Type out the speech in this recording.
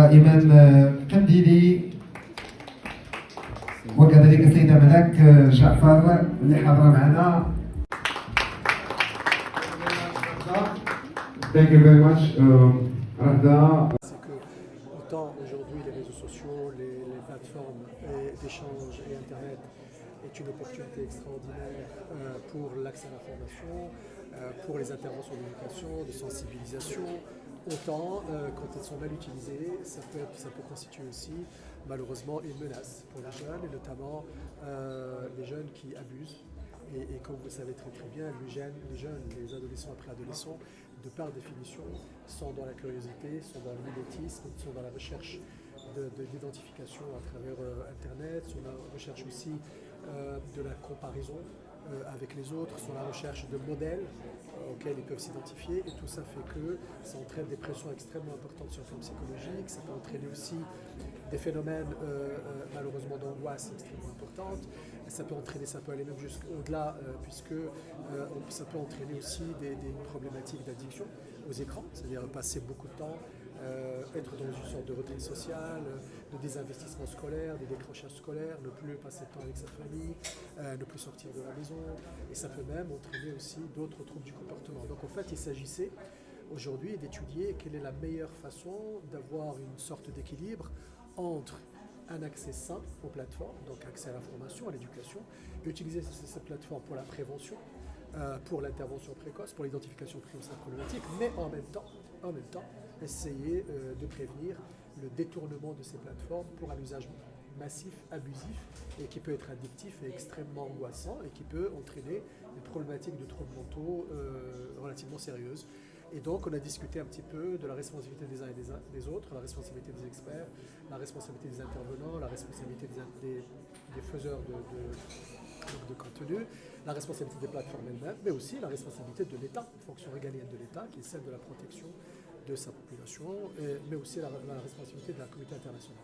وإيمان قنديلي وكذلك السيدة ملاك جعفر اللي حاضرة معنا. Thank you very much, Rada. C'est que autant aujourd'hui les réseaux sociaux, les plateformes d'échange et Internet est une opportunité extraordinaire pour l'accès à l'information, pour les interventions d'éducation, de sensibilisation, autant quand elles sont mal utilisées, ça peut constituer aussi malheureusement une menace pour les jeunes et notamment les jeunes qui abusent. Et comme vous le savez très bien, les jeunes, les adolescents après adolescents, de par définition, sont dans la curiosité, sont dans le mimétisme, sont dans la recherche d'identification à travers Internet, sont dans la recherche aussi de la comparaison avec les autres, sont dans la recherche de modèles auxquels ils peuvent s'identifier, et tout ça fait que ça entraîne des pressions extrêmement importantes sur le plan psychologique, ça peut entraîner aussi des phénomènes malheureusement d'angoisse extrêmement importantes, ça peut aller même jusqu'au-delà puisque ça peut entraîner aussi des problématiques d'addiction aux écrans, c'est-à-dire passer beaucoup de temps, être dans une sorte de retrait social, de désinvestissement scolaire, des décrochages scolaires, ne plus passer de temps avec sa famille, ne plus sortir de la maison, et ça peut même entraîner aussi d'autres troubles du comportement. Donc en fait, il s'agissait aujourd'hui d'étudier quelle est la meilleure façon d'avoir une sorte d'équilibre entre un accès sain aux plateformes, donc accès à l'information, à l'éducation, et utiliser ces plateformes pour la prévention, pour l'intervention précoce, pour l'identification précoce de la problématique, mais en même temps, essayer de prévenir le détournement de ces plateformes pour un usage massif, abusif, et qui peut être addictif et extrêmement angoissant, et qui peut entraîner des problématiques de troubles mentaux relativement sérieuses. Et donc on a discuté un petit peu de la responsabilité des uns et des autres, la responsabilité des experts, la responsabilité des intervenants, la responsabilité des faiseurs de contenu, la responsabilité des plateformes elles-mêmes, mais aussi la responsabilité de l'État, une fonction régalienne de l'État, qui est celle de la protection de sa population, mais aussi la responsabilité de la communauté internationale.